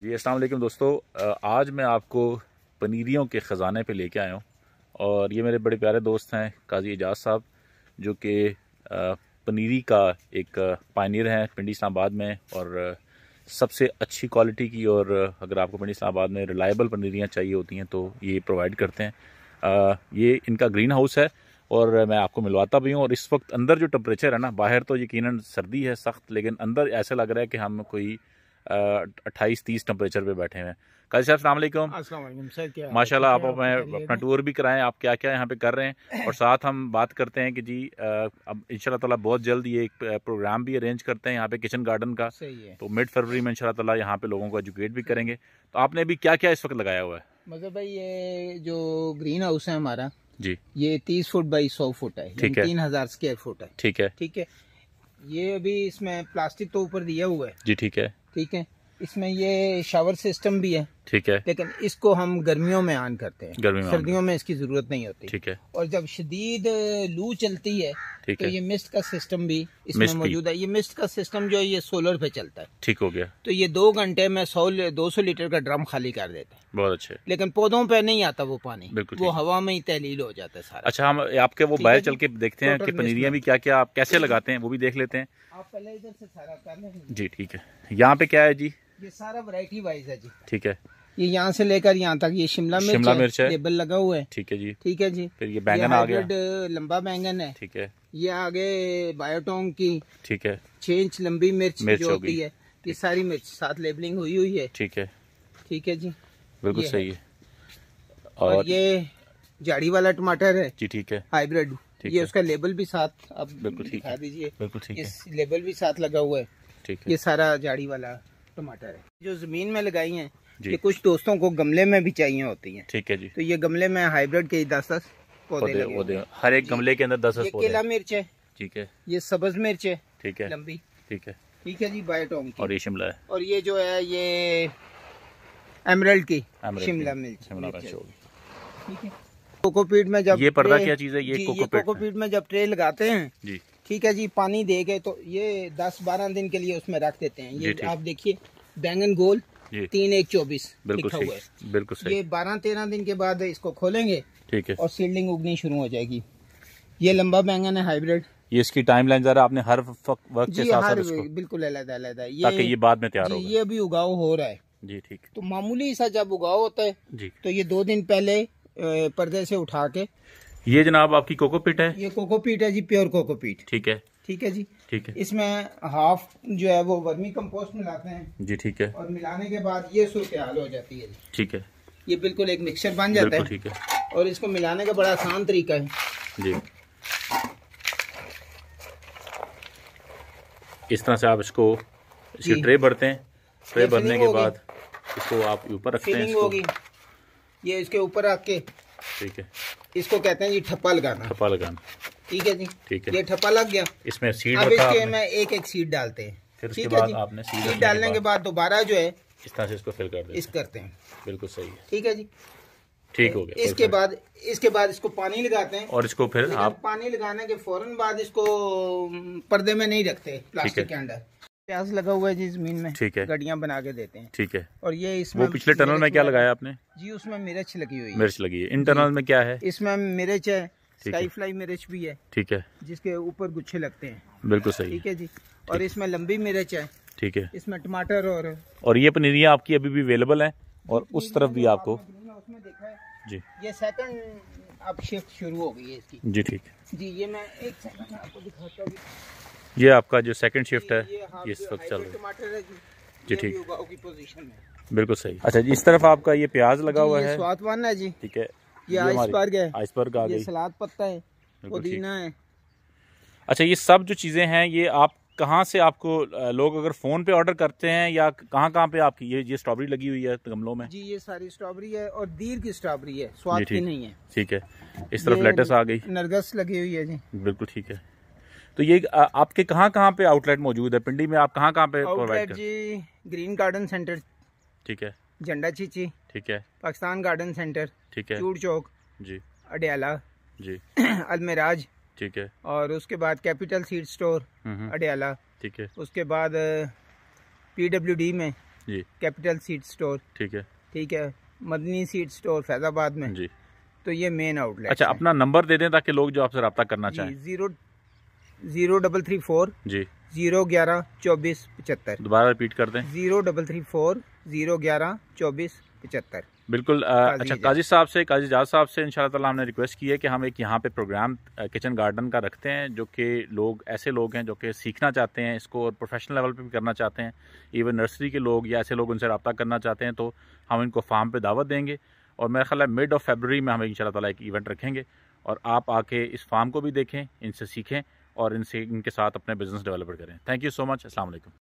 जी अस्सलाम वालेकुम दोस्तों, आज मैं आपको पनीरियों के ख़जाने पे लेके आया हूँ। और ये मेरे बड़े प्यारे दोस्त हैं काजी एजाज साहब, जो कि पनीरी का एक पायनियर हैं पिंडी इस्लामाबाद में। और सबसे अच्छी क्वालिटी की, और अगर आपको पिंडी इस्लामाबाद में रिलायबल पनीरियाँ चाहिए होती हैं तो ये प्रोवाइड करते हैं। ये इनका ग्रीन हाउस है और मैं आपको मिलवाता भी हूँ। और इस वक्त अंदर जो टेम्परेचर है ना, बाहर तो यकीनन सर्दी है सख्त, लेकिन अंदर ऐसा लग रहा है कि हम कोई 28-30 टेम्परेचर पे बैठे हैं। काजी साहब अस्सलाम वालेकुम। सर, क्या माशाल्लाह, आप हमें अपना टूर भी कराएं, आप क्या क्या यहाँ पे कर रहे हैं। और साथ हम बात करते हैं कि जी अब इंशाल्लाह ताला बहुत जल्द ये एक प्रोग्राम भी अरेंज करते हैं यहाँ पे किचन गार्डन का। सही है। तो मिड फरवरी में इंशाल्लाह ताला यहाँ पे लोगों को एजुकेट भी करेंगे। तो आपने अभी क्या क्या इस वक्त लगाया हुआ है? मतलब भाई, ये जो ग्रीन हाउस है हमारा जी, ये 30 फुट बाई 100 फुट है, ठीक है। 3000 स्क्वायर फुट है। ठीक है, ठीक है। ये अभी इसमें प्लास्टिक तो ऊपर दिया हुआ है। जी ठीक है। ठीक है। इसमें ये शावर सिस्टम भी है। ठीक है, लेकिन इसको हम गर्मियों में ऑन करते हैं, गर्मी में सर्दियों में इसकी जरूरत नहीं होती। ठीक है, और जब शदीद लू चलती है ठीक तो है। ये मिस्ट का सिस्टम भी इसमें मिस्ट भी। मौजूद है। ये मिस्ट का सिस्टम जो है ये सोलर पे चलता है। ठीक हो गया। तो ये 2 घंटे में 200 लीटर का ड्रम खाली कर देते हैं। बहुत अच्छे। लेकिन पौधों पे नहीं आता वो पानी, बिल्कुल वो ठीक। हवा में ही तहलील हो जाता है सारा। अच्छा, हम आपके वो ठीक बाहर है चल जी। के देखते हैं कि टोटल पनीरियाँ भी मिस्ट क्या क्या आप कैसे लगाते हैं, वो भी देख लेते हैं। आप पहले इधर से सारा कर लें। जी ठीक है। यहाँ पे क्या है जी? ये सारा वैरायटी वाइज है जी। ठीक है। ये यहाँ से लेकर यहाँ तक ये शिमला मिर्च है, लेबल लगा हुआ है। ठीक है जी। ठीक है जी। फिर ये बैंगन आ गया। लंबा बैंगन है। ठीक है। ये आगे बायोटोंग की ठीक है। 6 इंच लंबी मिर्च जो हो होती गई। है, ये सारी मिर्च साथ लेबलिंग हुई हुई है। ठीक है। ठीक है जी। बिल्कुल ये सही है। और ये झाड़ी वाला टमाटर है जी ठीक है। हाइब्रिड। ठीक ये है। उसका लेबल भी साथ आप बिल्कुल ठीक दिखा है। दीजिए। बिल्कुल ठीक है। इस लेबल भी साथ लगा हुआ है। ठीक है। ये सारा झाड़ी वाला टमाटर है जो जमीन में लगाई हैं। जी। ये कुछ दोस्तों को गमले में भी चाहिए होती हैं। ठीक है जी। तो ये गमले में हाइब्रिड के 10-10 पौधे लगे हुए हैं। हर एक गमले के अंदर 10 ये पौधे। केला मिर्च है। ठीक है। ये सब्ज मिर्च है। ठीक है। लंबी। ठीक है। ठीक है जी, बायोटोंग की। और ये शिमला है। और ये जो है ये एमरल्ड की शिमला मिर्च शिमला है। मिर्च होगी। ठीक है। कोकोपीट में जब ये पर्दा क्या चीज है? ये कोकोपीट में जब ट्रे लगाते हैं जी। ठीक है जी, पानी दे के तो ये 10-12 दिन के लिए उसमें रख देते हैं। ये आप देखिए बैंगन गोल 3-1-24 लिखा हुआ है। बिल्कुल सही। ये 12-13 दिन के बाद इसको खोलेंगे। ठीक है। और सीडलिंग उगनी शुरू हो जाएगी। ये लंबा बैंगन है हाइब्रिड। ये इसकी टाइमलाइन जरा आपने हर वक्त के साथ साथ इसको, बिल्कुल अलग-अलग ताकि ये बाद में तैयार हो। ये अभी उगाव हो रहा है जी ठीक। तो मामूली सा जब उगाव होता है जी, तो ये 2 दिन पहले पर्दे से उठा के। ये जनाब आपकी कोकोपीट है? ये कोकोपीट है जी, प्योर कोकोपीट। ठीक है। ठीक है जी। ठीक है। इसमें हाफ जो है वो वर्मी कंपोस्ट मिलाते हैं जी ठीक है। और मिलाने के बाद ये सूरत हाल हो जाती है। ठीक है। ये बिल्कुल एक मिक्सचर बन जाता है। ठीक है। और इसको मिलाने का बड़ा आसान तरीका है जी। इस तरह से आप इसको इसकी ट्रे भरते हैं। ट्रे भरने के बाद इसको आप ऊपर रखते हैं। फिलिंग होगी ये इसके ऊपर रख के। ठीक है। इसको कहते हैं जी ठप्पा लगाना। ठप्पा लगाना। ठीक है जी। ठीक है। ये ठप्पा लग गया। इसमें सीड अब रखा इसके में एक सीड डालते हैं। फिर उसके ठीक है बाद जी। आपने सीड डालने के बाद दोबारा जो है इस तरह से इसको फिल कर देते हैं। इस करते हैं। बिल्कुल सही है। ठीक है जी। ठीक हो गया। इसके बाद इसको पानी लगाते हैं। और इसको फिर आप पानी लगाने के फौरन बाद इसको पर्दे में नहीं रखते, प्लास्टिक के अंदर। प्याज लगा हुआ है जी जमीन में। ठीक है। गड्डियां बना के देते हैं। ठीक है। और ये इसमें वो पिछले टनल में क्या लगाया आपने? जी उसमें मिर्च लगी हुई है। मिर्च लगी है। इन टनल में क्या है? इसमें मिर्च है, स्काई फ्लाई मिर्च भी है। ठीक है। जिसके ऊपर गुच्छे लगते हैं। बिल्कुल सही। ठीक है जी। और इसमें लंबी मिर्च है। ठीक है। इसमें टमाटर और ये पनीरियाँ आपकी अभी भी अवेलेबल हैं और उस तरफ भी आपको। उसमें देखा है जी। ये सेकंड अब शिफ्ट शुरू हो गई है इसकी। जी ठीक है जी। ये मैं एक सेकंड आपको दिखाता हूँ। ये आपका जो सेकंड शिफ्ट है ये इस वक्त चल रहा है। टमाटर है जी ठीक। उगाव की पोजीशन में। बिल्कुल सही। अच्छा जी, इस तरफ आपका ये प्याज लगा हुआ है। स्वादवान है जी। ठीक है। ये आइसबर्ग है। आइसबर्ग आ ये गई। सलाद पत्ता है, पुदीना है। अच्छा, ये सब जो चीजें हैं ये आप कहाँ से, आपको लोग अगर फोन पे ऑर्डर करते हैं या कहाँ पे आपकी ये स्ट्रॉबेरी लगी हुई है गमलों में? जी ये सारी स्ट्रॉबेरी है और दीर की स्ट्रॉबेरी है, स्वाद की नहीं है। ठीक है। इस तरफ लेटस आ गई। नरगस लगी हुई है जी। बिल्कुल ठीक है। तो ये आपके कहाँ पे आउटलेट मौजूद है पिंडी में? आप कहाँ पे प्रोवाइड करते हैं? जी ग्रीन गार्डन सेंटर। ठीक है। झंडा चीची। ठीक है। Pakistan garden centre. ठीक है। चूड़ चौक जी। अडयाला जी। अलमेराज। ठीक है। और उसके बाद कैपिटल सीड स्टोर अडयाला। ठीक है। उसके बाद PWD में जी, कैपिटल सीड स्टोर, ठीक है, मदनी सीड स्टोर फैजाबाद में जी। तो ये मेन आउटलेट। अच्छा, अपना नंबर दे दें ताकि लोग जो आपसे रब्ता करना चाहें। 0334 जी 011 24 75। दोबारा रिपीट कर दें। 0334 011 24 75। बिल्कुल। अच्छा, काजी साहब से, काजी एजाज साहब से इंशाल्लाह ताला हमने रिक्वेस्ट की है कि हम एक यहाँ पे प्रोग्राम किचन गार्डन का रखते हैं, जो कि लोग, ऐसे लोग हैं जो कि सीखना चाहते हैं इसको और प्रोफेशनल लेवल पे भी करना चाहते हैं, इवन नर्सरी के लोग या ऐसे लोग उनसे रब्ता करना चाहते हैं, तो हम इनको फार्म पे दावत देंगे और मेरा ख्याल है मिड ऑफ फरवरी में हम इंशाल्लाह ताला एक इवेंट रखेंगे और आप आके इस फार्म को भी देखें, इनसे सीखें और इनके साथ अपने बिजनेस डेवलप करें। Thank you so much. अस्सलाम वालेकुम।